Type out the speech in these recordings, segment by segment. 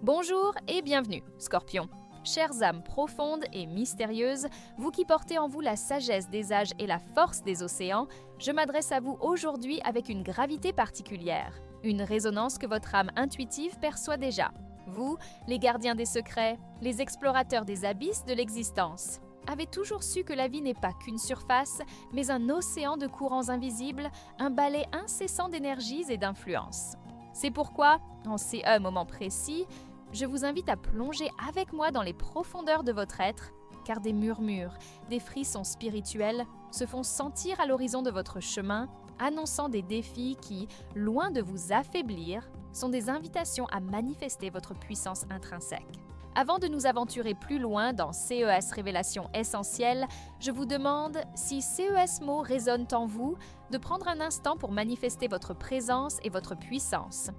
Bonjour et bienvenue, Scorpion. Chères âmes profondes et mystérieuses, vous qui portez en vous la sagesse des âges et la force des océans, je m'adresse à vous aujourd'hui avec une gravité particulière, une résonance que votre âme intuitive perçoit déjà. Vous, les gardiens des secrets, les explorateurs des abysses de l'existence, avez toujours su que la vie n'est pas qu'une surface, mais un océan de courants invisibles, un balai incessant d'énergies et d'influences. C'est pourquoi, en ces moments précis, je vous invite à plonger avec moi dans les profondeurs de votre être, car des murmures, des frissons spirituels se font sentir à l'horizon de votre chemin, annonçant des défis qui, loin de vous affaiblir, sont des invitations à manifester votre puissance intrinsèque. Avant de nous aventurer plus loin dans CES Révélations Essentielles, je vous demande, si CES mots résonnent en vous, de prendre un instant pour manifester votre présence et votre puissance.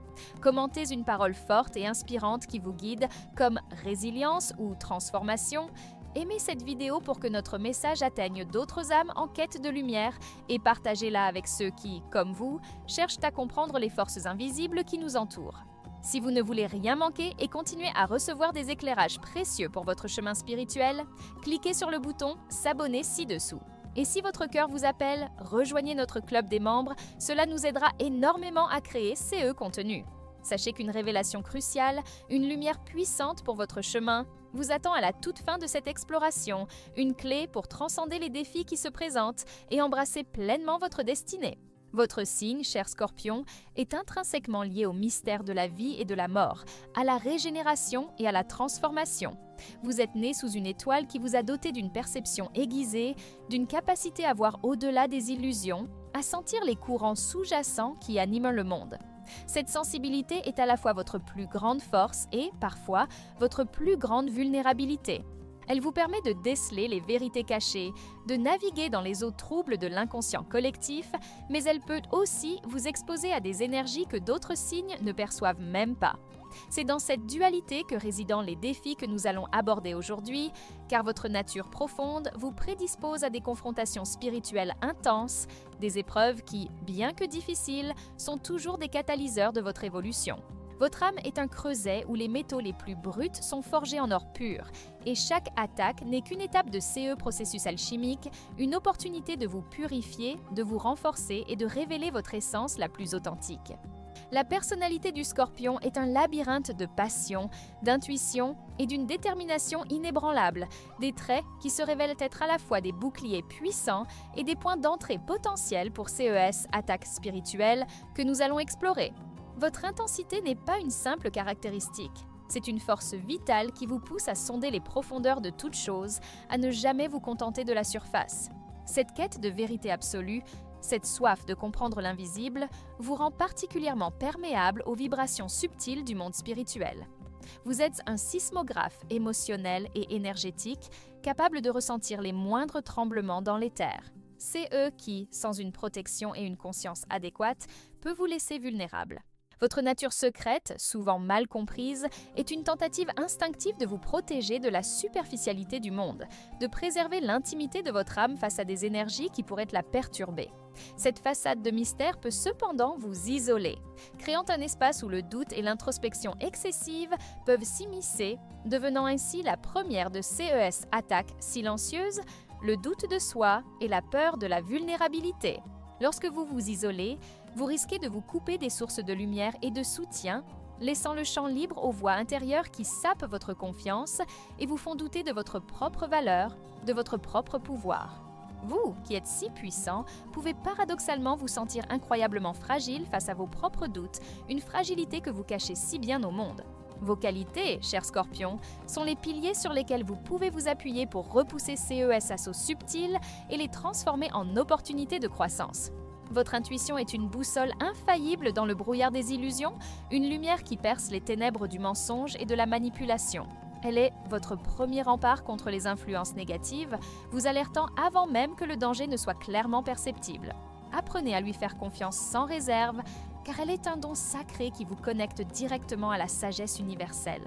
Commentez une parole forte et inspirante qui vous guide, comme résilience ou transformation. Aimez cette vidéo pour que notre message atteigne d'autres âmes en quête de lumière et partagez-la avec ceux qui, comme vous, cherchent à comprendre les forces invisibles qui nous entourent. Si vous ne voulez rien manquer et continuer à recevoir des éclairages précieux pour votre chemin spirituel, cliquez sur le bouton « S'abonner » ci-dessous. Et si votre cœur vous appelle, rejoignez notre club des membres, cela nous aidera énormément à créer ces contenus. Sachez qu'une révélation cruciale, une lumière puissante pour votre chemin, vous attend à la toute fin de cette exploration, une clé pour transcender les défis qui se présentent et embrasser pleinement votre destinée. Votre signe, cher Scorpion, est intrinsèquement lié au mystère de la vie et de la mort, à la régénération et à la transformation. Vous êtes né sous une étoile qui vous a doté d'une perception aiguisée, d'une capacité à voir au-delà des illusions, à sentir les courants sous-jacents qui animent le monde. Cette sensibilité est à la fois votre plus grande force et, parfois, votre plus grande vulnérabilité. Elle vous permet de déceler les vérités cachées, de naviguer dans les eaux troubles de l'inconscient collectif, mais elle peut aussi vous exposer à des énergies que d'autres signes ne perçoivent même pas. C'est dans cette dualité que résident les défis que nous allons aborder aujourd'hui, car votre nature profonde vous prédispose à des confrontations spirituelles intenses, des épreuves qui, bien que difficiles, sont toujours des catalyseurs de votre évolution. Votre âme est un creuset où les métaux les plus bruts sont forgés en or pur, et chaque attaque n'est qu'une étape de processus alchimique, une opportunité de vous purifier, de vous renforcer et de révéler votre essence la plus authentique. La personnalité du Scorpion est un labyrinthe de passion, d'intuition et d'une détermination inébranlable, des traits qui se révèlent être à la fois des boucliers puissants et des points d'entrée potentiels pour CES attaques spirituelles que nous allons explorer. Votre intensité n'est pas une simple caractéristique. C'est une force vitale qui vous pousse à sonder les profondeurs de toute chose, à ne jamais vous contenter de la surface. Cette quête de vérité absolue, cette soif de comprendre l'invisible, vous rend particulièrement perméable aux vibrations subtiles du monde spirituel. Vous êtes un sismographe émotionnel et énergétique, capable de ressentir les moindres tremblements dans l'éther. C'est eux qui, sans une protection et une conscience adéquate, peut vous laisser vulnérable. Votre nature secrète, souvent mal comprise, est une tentative instinctive de vous protéger de la superficialité du monde, de préserver l'intimité de votre âme face à des énergies qui pourraient la perturber. Cette façade de mystère peut cependant vous isoler, créant un espace où le doute et l'introspection excessive peuvent s'immiscer, devenant ainsi la première de CES attaques silencieuses, le doute de soi et la peur de la vulnérabilité. Lorsque vous vous isolez, vous risquez de vous couper des sources de lumière et de soutien, laissant le champ libre aux voix intérieures qui sapent votre confiance et vous font douter de votre propre valeur, de votre propre pouvoir. Vous, qui êtes si puissant, pouvez paradoxalement vous sentir incroyablement fragile face à vos propres doutes, une fragilité que vous cachez si bien au monde. Vos qualités, cher Scorpion, sont les piliers sur lesquels vous pouvez vous appuyer pour repousser CES assauts subtils et les transformer en opportunités de croissance. Votre intuition est une boussole infaillible dans le brouillard des illusions, une lumière qui perce les ténèbres du mensonge et de la manipulation. Elle est votre premier rempart contre les influences négatives, vous alertant avant même que le danger ne soit clairement perceptible. Apprenez à lui faire confiance sans réserve, car elle est un don sacré qui vous connecte directement à la sagesse universelle.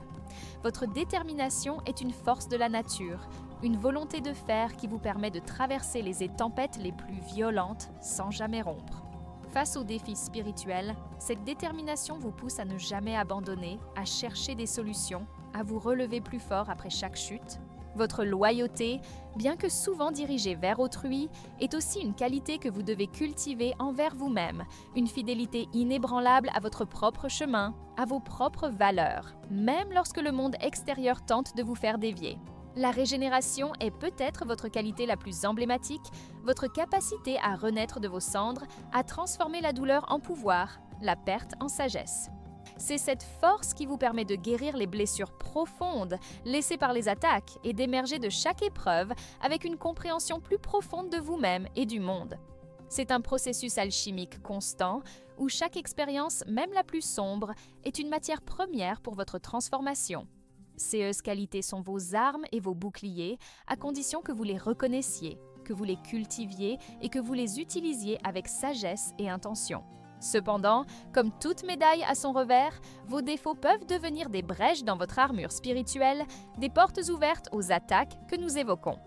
Votre détermination est une force de la nature, une volonté de fer qui vous permet de traverser les tempêtes les plus violentes sans jamais rompre. Face aux défis spirituels, cette détermination vous pousse à ne jamais abandonner, à chercher des solutions, à vous relever plus fort après chaque chute. Votre loyauté, bien que souvent dirigée vers autrui, est aussi une qualité que vous devez cultiver envers vous-même, une fidélité inébranlable à votre propre chemin, à vos propres valeurs, même lorsque le monde extérieur tente de vous faire dévier. La régénération est peut-être votre qualité la plus emblématique, votre capacité à renaître de vos cendres, à transformer la douleur en pouvoir, la perte en sagesse. C'est cette force qui vous permet de guérir les blessures profondes laissées par les attaques et d'émerger de chaque épreuve avec une compréhension plus profonde de vous-même et du monde. C'est un processus alchimique constant où chaque expérience, même la plus sombre, est une matière première pour votre transformation. Ces qualités sont vos armes et vos boucliers, à condition que vous les reconnaissiez, que vous les cultiviez et que vous les utilisiez avec sagesse et intention. Cependant, comme toute médaille à son revers, vos défauts peuvent devenir des brèches dans votre armure spirituelle, des portes ouvertes aux attaques que nous évoquons.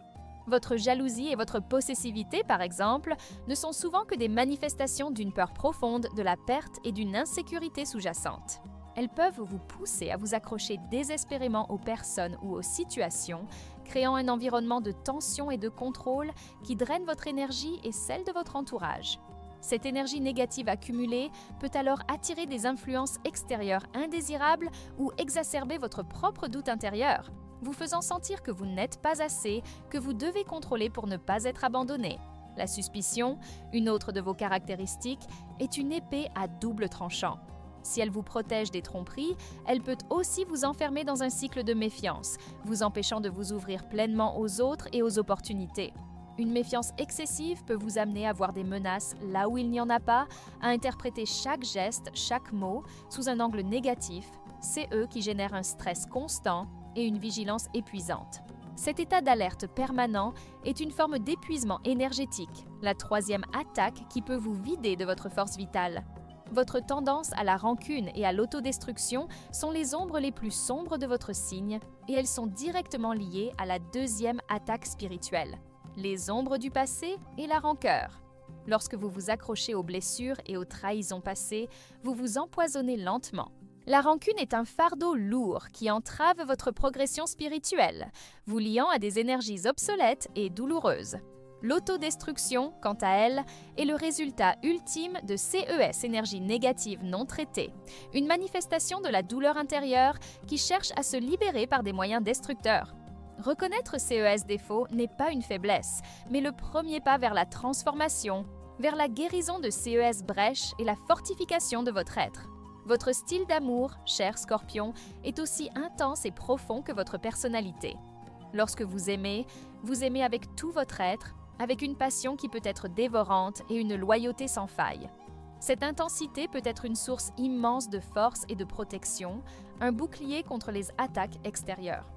Votre jalousie et votre possessivité, par exemple, ne sont souvent que des manifestations d'une peur profonde, de la perte et d'une insécurité sous-jacente. Elles peuvent vous pousser à vous accrocher désespérément aux personnes ou aux situations, créant un environnement de tension et de contrôle qui draine votre énergie et celle de votre entourage. Cette énergie négative accumulée peut alors attirer des influences extérieures indésirables ou exacerber votre propre doute intérieur, vous faisant sentir que vous n'êtes pas assez, que vous devez contrôler pour ne pas être abandonné. La suspicion, une autre de vos caractéristiques, est une épée à double tranchant. Si elle vous protège des tromperies, elle peut aussi vous enfermer dans un cycle de méfiance, vous empêchant de vous ouvrir pleinement aux autres et aux opportunités. Une méfiance excessive peut vous amener à voir des menaces là où il n'y en a pas, à interpréter chaque geste, chaque mot sous un angle négatif. C'est eux qui génèrent un stress constant et une vigilance épuisante. Cet état d'alerte permanent est une forme d'épuisement énergétique, la troisième attaque qui peut vous vider de votre force vitale. Votre tendance à la rancune et à l'autodestruction sont les ombres les plus sombres de votre signe et elles sont directement liées à la deuxième attaque spirituelle, les ombres du passé et la rancœur. Lorsque vous vous accrochez aux blessures et aux trahisons passées, vous vous empoisonnez lentement. La rancune est un fardeau lourd qui entrave votre progression spirituelle, vous liant à des énergies obsolètes et douloureuses. L'autodestruction, quant à elle, est le résultat ultime de CES, énergie négative non traitée, une manifestation de la douleur intérieure qui cherche à se libérer par des moyens destructeurs. Reconnaître CES défauts n'est pas une faiblesse, mais le premier pas vers la transformation, vers la guérison de CES brèches et la fortification de votre être. Votre style d'amour, cher Scorpion, est aussi intense et profond que votre personnalité. Lorsque vous aimez avec tout votre être, avec une passion qui peut être dévorante et une loyauté sans faille. Cette intensité peut être une source immense de force et de protection, un bouclier contre les attaques extérieures.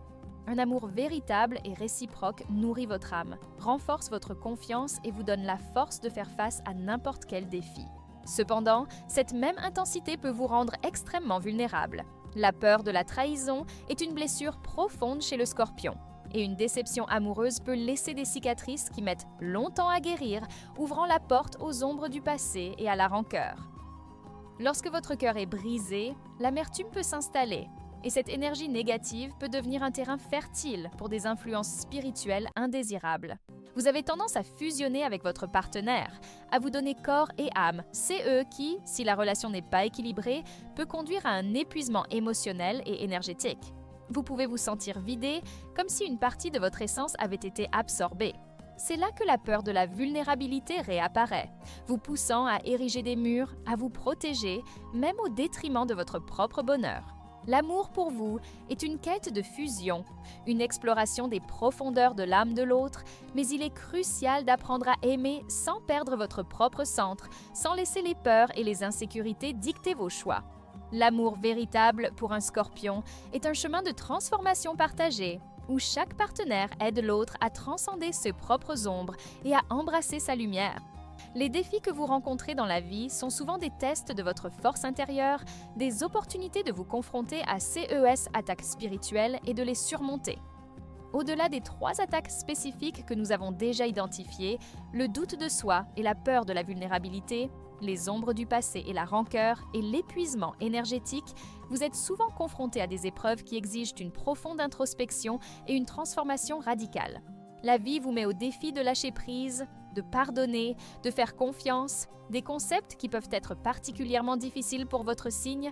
Un amour véritable et réciproque nourrit votre âme, renforce votre confiance et vous donne la force de faire face à n'importe quel défi. Cependant, cette même intensité peut vous rendre extrêmement vulnérable. La peur de la trahison est une blessure profonde chez le Scorpion. Et une déception amoureuse peut laisser des cicatrices qui mettent longtemps à guérir, ouvrant la porte aux ombres du passé et à la rancœur. Lorsque votre cœur est brisé, l'amertume peut s'installer, et cette énergie négative peut devenir un terrain fertile pour des influences spirituelles indésirables. Vous avez tendance à fusionner avec votre partenaire, à vous donner corps et âme. C'est eux qui, si la relation n'est pas équilibrée, peut conduire à un épuisement émotionnel et énergétique. Vous pouvez vous sentir vidé, comme si une partie de votre essence avait été absorbée. C'est là que la peur de la vulnérabilité réapparaît, vous poussant à ériger des murs, à vous protéger, même au détriment de votre propre bonheur. L'amour pour vous est une quête de fusion, une exploration des profondeurs de l'âme de l'autre, mais il est crucial d'apprendre à aimer sans perdre votre propre centre, sans laisser les peurs et les insécurités dicter vos choix. L'amour véritable pour un Scorpion est un chemin de transformation partagée, où chaque partenaire aide l'autre à transcender ses propres ombres et à embrasser sa lumière. Les défis que vous rencontrez dans la vie sont souvent des tests de votre force intérieure, des opportunités de vous confronter à CES attaques spirituelles et de les surmonter. Au-delà des 3 attaques spécifiques que nous avons déjà identifiées, le doute de soi et la peur de la vulnérabilité, les ombres du passé et la rancœur et l'épuisement énergétique, vous êtes souvent confronté à des épreuves qui exigent une profonde introspection et une transformation radicale. La vie vous met au défi de lâcher prise, de pardonner, de faire confiance, des concepts qui peuvent être particulièrement difficiles pour votre signe.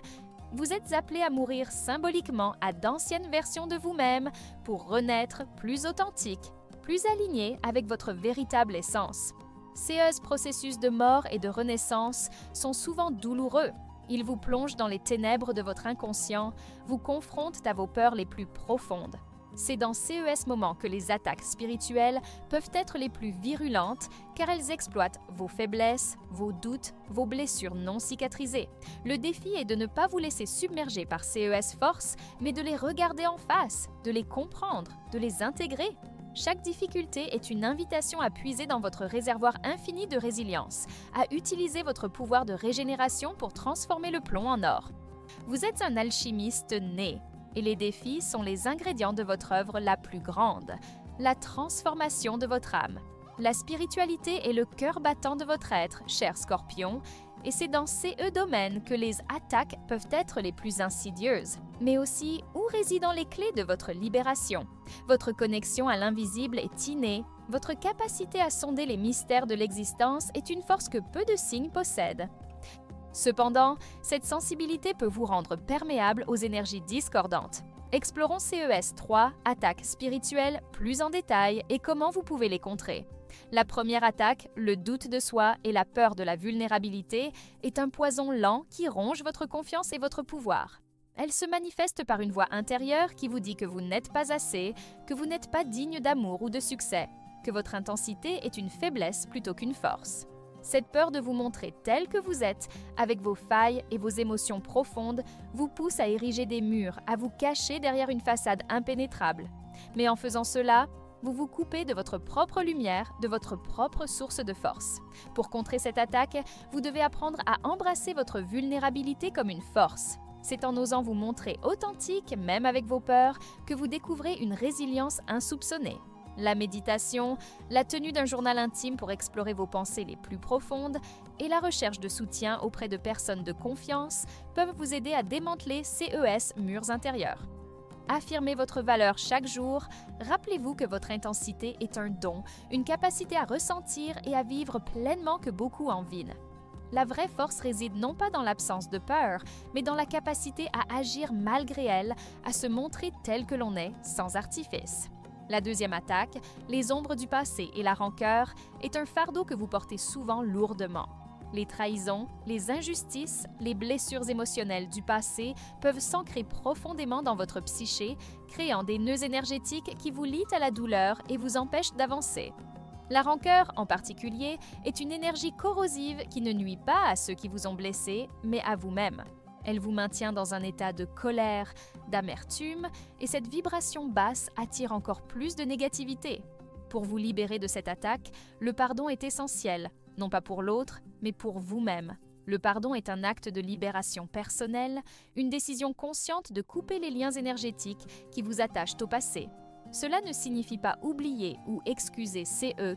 Vous êtes appelé à mourir symboliquement à d'anciennes versions de vous-même pour renaître plus authentique, plus aligné avec votre véritable essence. Ces processus de mort et de renaissance sont souvent douloureux. Ils vous plongent dans les ténèbres de votre inconscient, vous confrontent à vos peurs les plus profondes. C'est dans ces moments que les attaques spirituelles peuvent être les plus virulentes car elles exploitent vos faiblesses, vos doutes, vos blessures non cicatrisées. Le défi est de ne pas vous laisser submerger par ces forces, mais de les regarder en face, de les comprendre, de les intégrer. Chaque difficulté est une invitation à puiser dans votre réservoir infini de résilience, à utiliser votre pouvoir de régénération pour transformer le plomb en or. Vous êtes un alchimiste né. Et les défis sont les ingrédients de votre œuvre la plus grande, la transformation de votre âme. La spiritualité est le cœur battant de votre être, cher Scorpion, et c'est dans ces domaines que les attaques peuvent être les plus insidieuses, mais aussi où résident les clés de votre libération. Votre connexion à l'invisible est innée, votre capacité à sonder les mystères de l'existence est une force que peu de signes possèdent. Cependant, cette sensibilité peut vous rendre perméable aux énergies discordantes. Explorons CES 3, attaques spirituelles, plus en détail et comment vous pouvez les contrer. La première attaque, le doute de soi et la peur de la vulnérabilité, est un poison lent qui ronge votre confiance et votre pouvoir. Elle se manifeste par une voix intérieure qui vous dit que vous n'êtes pas assez, que vous n'êtes pas digne d'amour ou de succès, que votre intensité est une faiblesse plutôt qu'une force. Cette peur de vous montrer tel que vous êtes, avec vos failles et vos émotions profondes, vous pousse à ériger des murs, à vous cacher derrière une façade impénétrable. Mais en faisant cela, vous vous coupez de votre propre lumière, de votre propre source de force. Pour contrer cette attaque, vous devez apprendre à embrasser votre vulnérabilité comme une force. C'est en osant vous montrer authentique, même avec vos peurs, que vous découvrez une résilience insoupçonnée. La méditation, la tenue d'un journal intime pour explorer vos pensées les plus profondes et la recherche de soutien auprès de personnes de confiance peuvent vous aider à démanteler CES murs intérieurs. Affirmez votre valeur chaque jour, rappelez-vous que votre intensité est un don, une capacité à ressentir et à vivre pleinement que beaucoup envient. La vraie force réside non pas dans l'absence de peur, mais dans la capacité à agir malgré elle, à se montrer tel que l'on est, sans artifice. La deuxième attaque, les ombres du passé et la rancœur, est un fardeau que vous portez souvent lourdement. Les trahisons, les injustices, les blessures émotionnelles du passé peuvent s'ancrer profondément dans votre psyché, créant des nœuds énergétiques qui vous lient à la douleur et vous empêchent d'avancer. La rancœur, en particulier, est une énergie corrosive qui ne nuit pas à ceux qui vous ont blessé, mais à vous-même. Elle vous maintient dans un état de colère, d'amertume, et cette vibration basse attire encore plus de négativité. Pour vous libérer de cette attaque, le pardon est essentiel, non pas pour l'autre, mais pour vous-même. Le pardon est un acte de libération personnelle, une décision consciente de couper les liens énergétiques qui vous attachent au passé. Cela ne signifie pas oublier ou excuser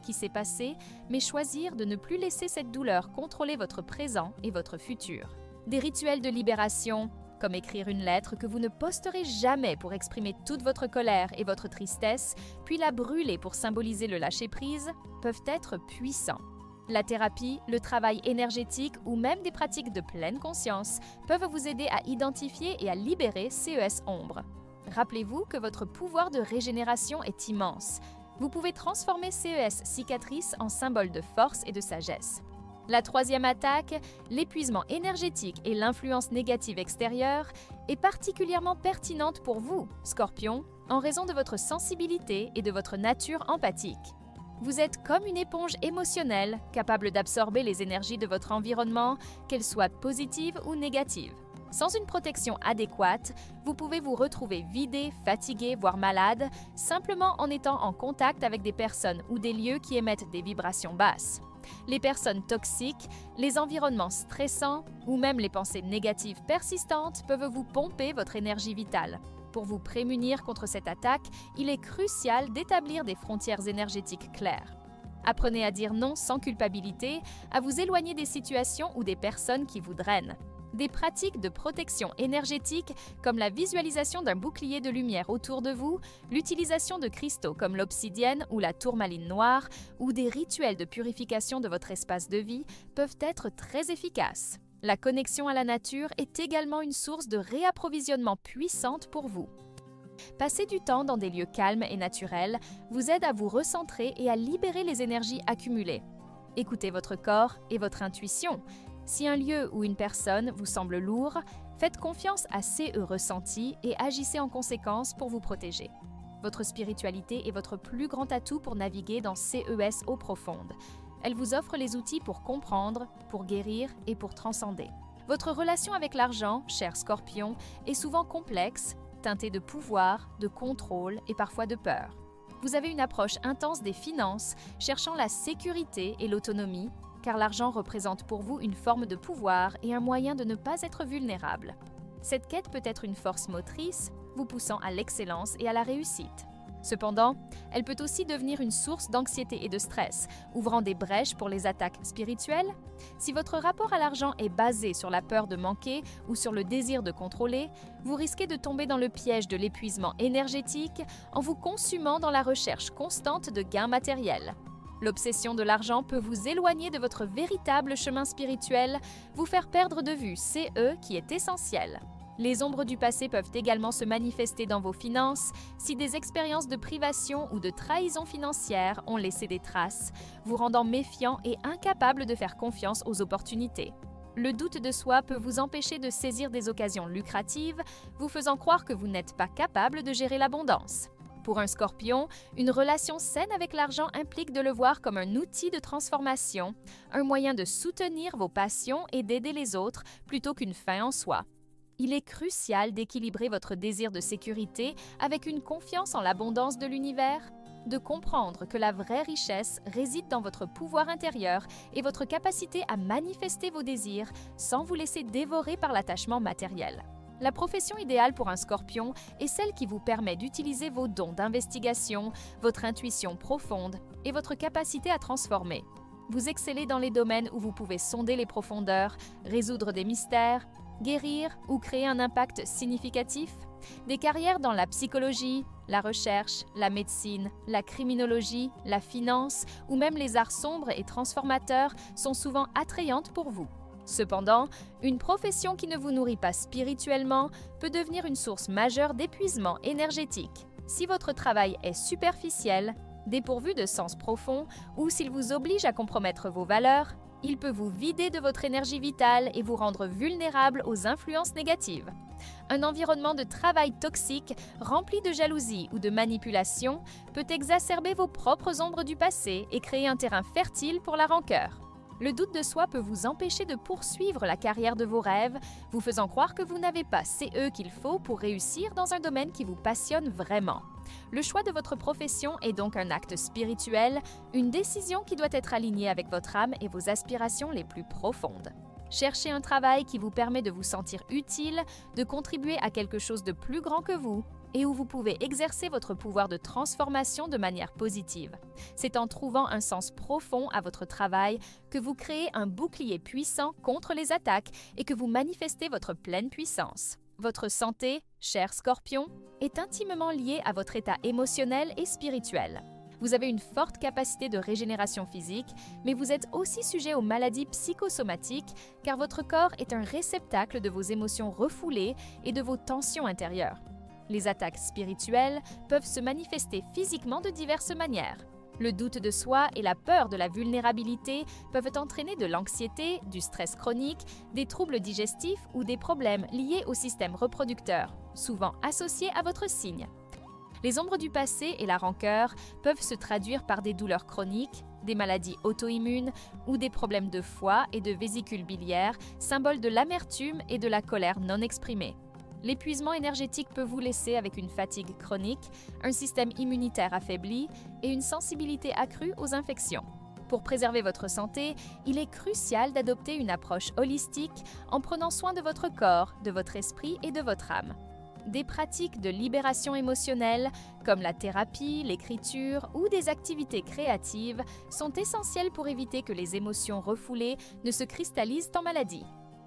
qui s'est passé, mais choisir de ne plus laisser cette douleur contrôler votre présent et votre futur. Des rituels de libération, comme écrire une lettre que vous ne posterez jamais pour exprimer toute votre colère et votre tristesse, puis la brûler pour symboliser le lâcher-prise, peuvent être puissants. La thérapie, le travail énergétique ou même des pratiques de pleine conscience peuvent vous aider à identifier et à libérer CES ombres. Rappelez-vous que votre pouvoir de régénération est immense. Vous pouvez transformer CES cicatrices en symbole de force et de sagesse. La troisième attaque, l'épuisement énergétique et l'influence négative extérieure, est particulièrement pertinente pour vous, Scorpion, en raison de votre sensibilité et de votre nature empathique. Vous êtes comme une éponge émotionnelle, capable d'absorber les énergies de votre environnement, qu'elles soient positives ou négatives. Sans une protection adéquate, vous pouvez vous retrouver vidé, fatigué, voire malade, simplement en étant en contact avec des personnes ou des lieux qui émettent des vibrations basses. Les personnes toxiques, les environnements stressants ou même les pensées négatives persistantes peuvent vous pomper votre énergie vitale. Pour vous prémunir contre cette attaque, il est crucial d'établir des frontières énergétiques claires. Apprenez à dire non sans culpabilité, à vous éloigner des situations ou des personnes qui vous drainent. Des pratiques de protection énergétique comme la visualisation d'un bouclier de lumière autour de vous, l'utilisation de cristaux comme l'obsidienne ou la tourmaline noire, ou des rituels de purification de votre espace de vie peuvent être très efficaces. La connexion à la nature est également une source de réapprovisionnement puissante pour vous. Passer du temps dans des lieux calmes et naturels vous aide à vous recentrer et à libérer les énergies accumulées. Écoutez votre corps et votre intuition. Si un lieu ou une personne vous semble lourd, faites confiance à ces ressentis et agissez en conséquence pour vous protéger. Votre spiritualité est votre plus grand atout pour naviguer dans CES eaux profondes. Elle vous offre les outils pour comprendre, pour guérir et pour transcender. Votre relation avec l'argent, cher Scorpion, est souvent complexe, teintée de pouvoir, de contrôle et parfois de peur. Vous avez une approche intense des finances, cherchant la sécurité et l'autonomie, car l'argent représente pour vous une forme de pouvoir et un moyen de ne pas être vulnérable. Cette quête peut être une force motrice, vous poussant à l'excellence et à la réussite. Cependant, elle peut aussi devenir une source d'anxiété et de stress, ouvrant des brèches pour les attaques spirituelles. Si votre rapport à l'argent est basé sur la peur de manquer ou sur le désir de contrôler, vous risquez de tomber dans le piège de l'épuisement énergétique en vous consumant dans la recherche constante de gains matériels. L'obsession de l'argent peut vous éloigner de votre véritable chemin spirituel, vous faire perdre de vue CE qui est essentiel. Les ombres du passé peuvent également se manifester dans vos finances si des expériences de privation ou de trahison financière ont laissé des traces, vous rendant méfiant et incapable de faire confiance aux opportunités. Le doute de soi peut vous empêcher de saisir des occasions lucratives, vous faisant croire que vous n'êtes pas capable de gérer l'abondance. Pour un Scorpion, une relation saine avec l'argent implique de le voir comme un outil de transformation, un moyen de soutenir vos passions et d'aider les autres plutôt qu'une fin en soi. Il est crucial d'équilibrer votre désir de sécurité avec une confiance en l'abondance de l'univers, de comprendre que la vraie richesse réside dans votre pouvoir intérieur et votre capacité à manifester vos désirs sans vous laisser dévorer par l'attachement matériel. La profession idéale pour un Scorpion est celle qui vous permet d'utiliser vos dons d'investigation, votre intuition profonde et votre capacité à transformer. Vous excellez dans les domaines où vous pouvez sonder les profondeurs, résoudre des mystères, guérir ou créer un impact significatif. Des carrières dans la psychologie, la recherche, la médecine, la criminologie, la finance ou même les arts sombres et transformateurs sont souvent attrayantes pour vous. Cependant, une profession qui ne vous nourrit pas spirituellement peut devenir une source majeure d'épuisement énergétique. Si votre travail est superficiel, dépourvu de sens profond ou s'il vous oblige à compromettre vos valeurs, il peut vous vider de votre énergie vitale et vous rendre vulnérable aux influences négatives. Un environnement de travail toxique, rempli de jalousie ou de manipulation, peut exacerber vos propres ombres du passé et créer un terrain fertile pour la rancœur. Le doute de soi peut vous empêcher de poursuivre la carrière de vos rêves, vous faisant croire que vous n'avez pas CE qu'il faut pour réussir dans un domaine qui vous passionne vraiment. Le choix de votre profession est donc un acte spirituel, une décision qui doit être alignée avec votre âme et vos aspirations les plus profondes. Cherchez un travail qui vous permet de vous sentir utile, de contribuer à quelque chose de plus grand que vous, et où vous pouvez exercer votre pouvoir de transformation de manière positive. C'est en trouvant un sens profond à votre travail que vous créez un bouclier puissant contre les attaques et que vous manifestez votre pleine puissance. Votre santé, cher Scorpion, est intimement liée à votre état émotionnel et spirituel. Vous avez une forte capacité de régénération physique, mais vous êtes aussi sujet aux maladies psychosomatiques car votre corps est un réceptacle de vos émotions refoulées et de vos tensions intérieures. Les attaques spirituelles peuvent se manifester physiquement de diverses manières. Le doute de soi et la peur de la vulnérabilité peuvent entraîner de l'anxiété, du stress chronique, des troubles digestifs ou des problèmes liés au système reproducteur, souvent associés à votre signe. Les ombres du passé et la rancœur peuvent se traduire par des douleurs chroniques, des maladies auto-immunes ou des problèmes de foie et de vésicule biliaire, symboles de l'amertume et de la colère non exprimée. L'épuisement énergétique peut vous laisser avec une fatigue chronique, un système immunitaire affaibli et une sensibilité accrue aux infections. Pour préserver votre santé, il est crucial d'adopter une approche holistique en prenant soin de votre corps, de votre esprit et de votre âme. Des pratiques de libération émotionnelle, comme la thérapie, l'écriture ou des activités créatives, sont essentielles pour éviter que les émotions refoulées ne se cristallisent en maladie.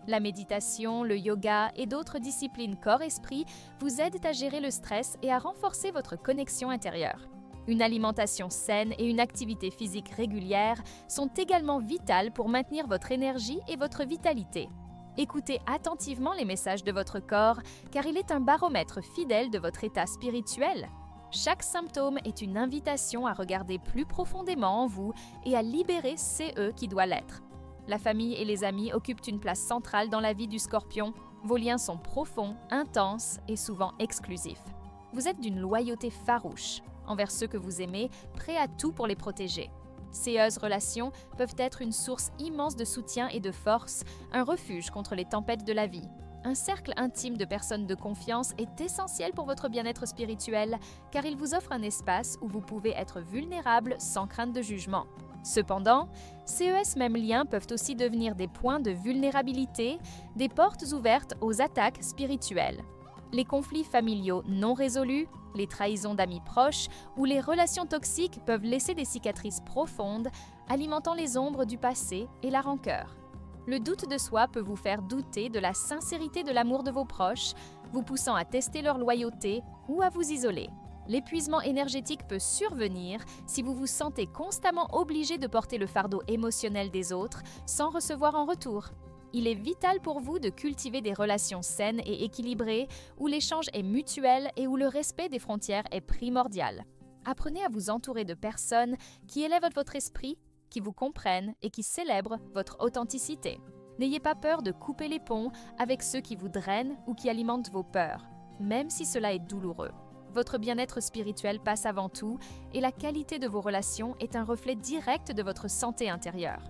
La méditation, le yoga et d'autres disciplines corps-esprit vous aident à gérer le stress et à renforcer votre connexion intérieure. Une alimentation saine et une activité physique régulière sont également vitales pour maintenir votre énergie et votre vitalité. Écoutez attentivement les messages de votre corps, car il est un baromètre fidèle de votre état spirituel. Chaque symptôme est une invitation à regarder plus profondément en vous et à libérer CE qui doit l'être. La famille et les amis occupent une place centrale dans la vie du Scorpion. Vos liens sont profonds, intenses et souvent exclusifs. Vous êtes d'une loyauté farouche envers ceux que vous aimez, prêt à tout pour les protéger. Ces relations peuvent être une source immense de soutien et de force, un refuge contre les tempêtes de la vie. Un cercle intime de personnes de confiance est essentiel pour votre bien-être spirituel, car il vous offre un espace où vous pouvez être vulnérable sans crainte de jugement. Cependant, ces mêmes liens peuvent aussi devenir des points de vulnérabilité, des portes ouvertes aux attaques spirituelles. Les conflits familiaux non résolus, les trahisons d'amis proches ou les relations toxiques peuvent laisser des cicatrices profondes, alimentant les ombres du passé et la rancœur. Le doute de soi peut vous faire douter de la sincérité de l'amour de vos proches, vous poussant à tester leur loyauté ou à vous isoler. L'épuisement énergétique peut survenir si vous vous sentez constamment obligé de porter le fardeau émotionnel des autres sans recevoir en retour. Il est vital pour vous de cultiver des relations saines et équilibrées où l'échange est mutuel et où le respect des frontières est primordial. Apprenez à vous entourer de personnes qui élèvent votre esprit, qui vous comprennent et qui célèbrent votre authenticité. N'ayez pas peur de couper les ponts avec ceux qui vous drainent ou qui alimentent vos peurs, même si cela est douloureux. Votre bien-être spirituel passe avant tout et la qualité de vos relations est un reflet direct de votre santé intérieure.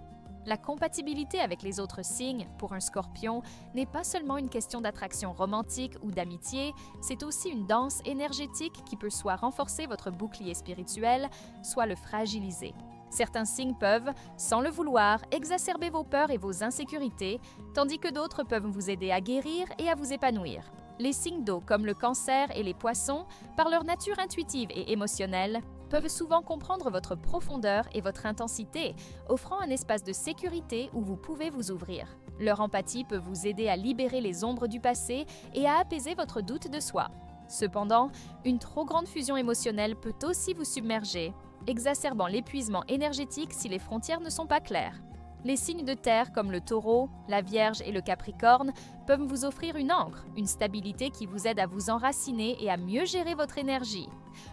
La compatibilité avec les autres signes, pour un Scorpion, n'est pas seulement une question d'attraction romantique ou d'amitié, c'est aussi une danse énergétique qui peut soit renforcer votre bouclier spirituel, soit le fragiliser. Certains signes peuvent, sans le vouloir, exacerber vos peurs et vos insécurités, tandis que d'autres peuvent vous aider à guérir et à vous épanouir. Les signes d'eau, comme le Cancer et les Poissons, par leur nature intuitive et émotionnelle, peuvent souvent comprendre votre profondeur et votre intensité, offrant un espace de sécurité où vous pouvez vous ouvrir. Leur empathie peut vous aider à libérer les ombres du passé et à apaiser votre doute de soi. Cependant, une trop grande fusion émotionnelle peut aussi vous submerger, exacerbant l'épuisement énergétique si les frontières ne sont pas claires. Les signes de terre comme le Taureau, la Vierge et le Capricorne peuvent vous offrir une ancre, une stabilité qui vous aide à vous enraciner et à mieux gérer votre énergie.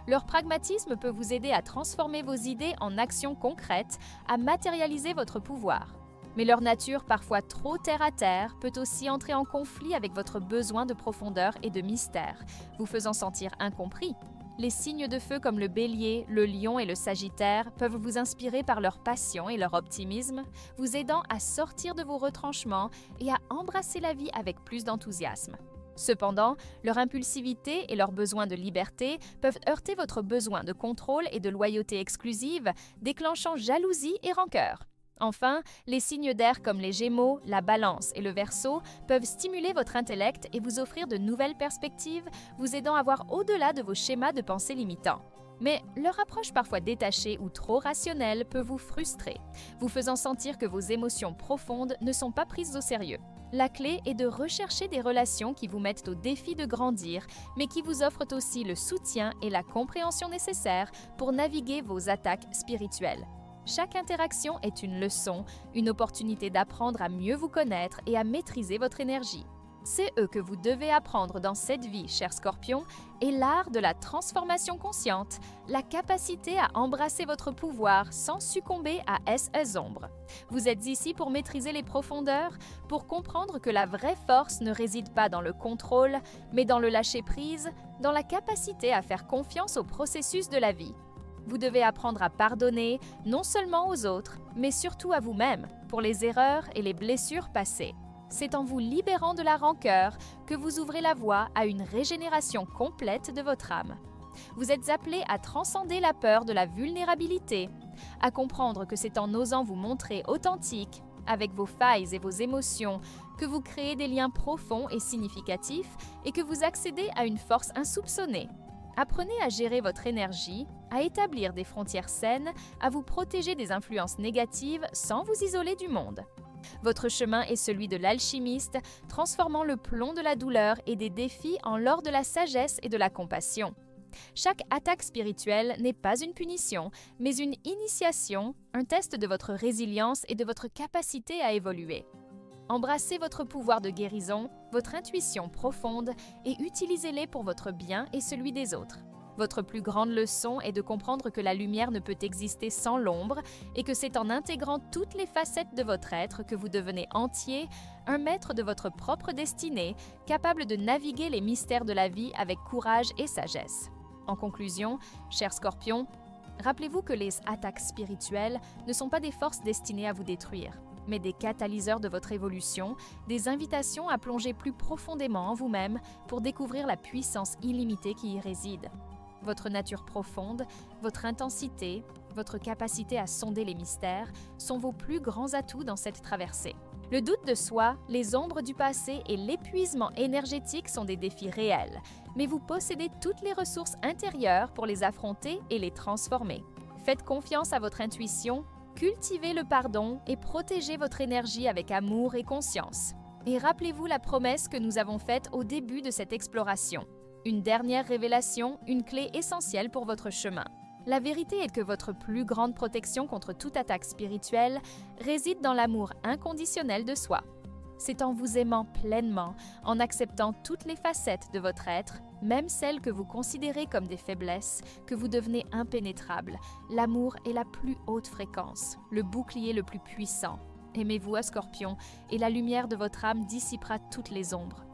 Leur pragmatisme peut vous aider à transformer vos idées en actions concrètes, à matérialiser votre pouvoir. Mais leur nature, parfois trop terre-à-terre, peut aussi entrer en conflit avec votre besoin de profondeur et de mystère, vous faisant sentir incompris. Les signes de feu comme le Bélier, le Lion et le Sagittaire peuvent vous inspirer par leur passion et leur optimisme, vous aidant à sortir de vos retranchements et à embrasser la vie avec plus d'enthousiasme. Cependant, leur impulsivité et leur besoin de liberté peuvent heurter votre besoin de contrôle et de loyauté exclusive, déclenchant jalousie et rancœur. Enfin, les signes d'air comme les Gémeaux, la Balance et le Verseau peuvent stimuler votre intellect et vous offrir de nouvelles perspectives, vous aidant à voir au-delà de vos schémas de pensée limitants. Mais leur approche parfois détachée ou trop rationnelle peut vous frustrer, vous faisant sentir que vos émotions profondes ne sont pas prises au sérieux. La clé est de rechercher des relations qui vous mettent au défi de grandir, mais qui vous offrent aussi le soutien et la compréhension nécessaires pour naviguer vos attaques spirituelles. Chaque interaction est une leçon, une opportunité d'apprendre à mieux vous connaître et à maîtriser votre énergie. C'est eux que vous devez apprendre dans cette vie, cher Scorpion, et l'art de la transformation consciente, la capacité à embrasser votre pouvoir sans succomber à ces ombres. Vous êtes ici pour maîtriser les profondeurs, pour comprendre que la vraie force ne réside pas dans le contrôle, mais dans le lâcher-prise, dans la capacité à faire confiance au processus de la vie. Vous devez apprendre à pardonner, non seulement aux autres, mais surtout à vous-même, pour les erreurs et les blessures passées. C'est en vous libérant de la rancœur que vous ouvrez la voie à une régénération complète de votre âme. Vous êtes appelé à transcender la peur de la vulnérabilité, à comprendre que c'est en osant vous montrer authentique, avec vos failles et vos émotions, que vous créez des liens profonds et significatifs et que vous accédez à une force insoupçonnée. Apprenez à gérer votre énergie, à établir des frontières saines, à vous protéger des influences négatives sans vous isoler du monde. Votre chemin est celui de l'alchimiste, transformant le plomb de la douleur et des défis en l'or de la sagesse et de la compassion. Chaque attaque spirituelle n'est pas une punition, mais une initiation, un test de votre résilience et de votre capacité à évoluer. Embrassez votre pouvoir de guérison, votre intuition profonde et utilisez-les pour votre bien et celui des autres. Votre plus grande leçon est de comprendre que la lumière ne peut exister sans l'ombre et que c'est en intégrant toutes les facettes de votre être que vous devenez entier, un maître de votre propre destinée, capable de naviguer les mystères de la vie avec courage et sagesse. En conclusion, chers Scorpions, rappelez-vous que les attaques spirituelles ne sont pas des forces destinées à vous détruire, mais des catalyseurs de votre évolution, des invitations à plonger plus profondément en vous-même pour découvrir la puissance illimitée qui y réside. Votre nature profonde, votre intensité, votre capacité à sonder les mystères sont vos plus grands atouts dans cette traversée. Le doute de soi, les ombres du passé et l'épuisement énergétique sont des défis réels, mais vous possédez toutes les ressources intérieures pour les affronter et les transformer. Faites confiance à votre intuition, cultivez le pardon et protégez votre énergie avec amour et conscience. Et rappelez-vous la promesse que nous avons faite au début de cette exploration. Une dernière révélation, une clé essentielle pour votre chemin. La vérité est que votre plus grande protection contre toute attaque spirituelle réside dans l'amour inconditionnel de soi. C'est en vous aimant pleinement, en acceptant toutes les facettes de votre être, même celles que vous considérez comme des faiblesses, que vous devenez impénétrable. L'amour est la plus haute fréquence, le bouclier le plus puissant. Aimez-vous à Scorpion, et la lumière de votre âme dissipera toutes les ombres.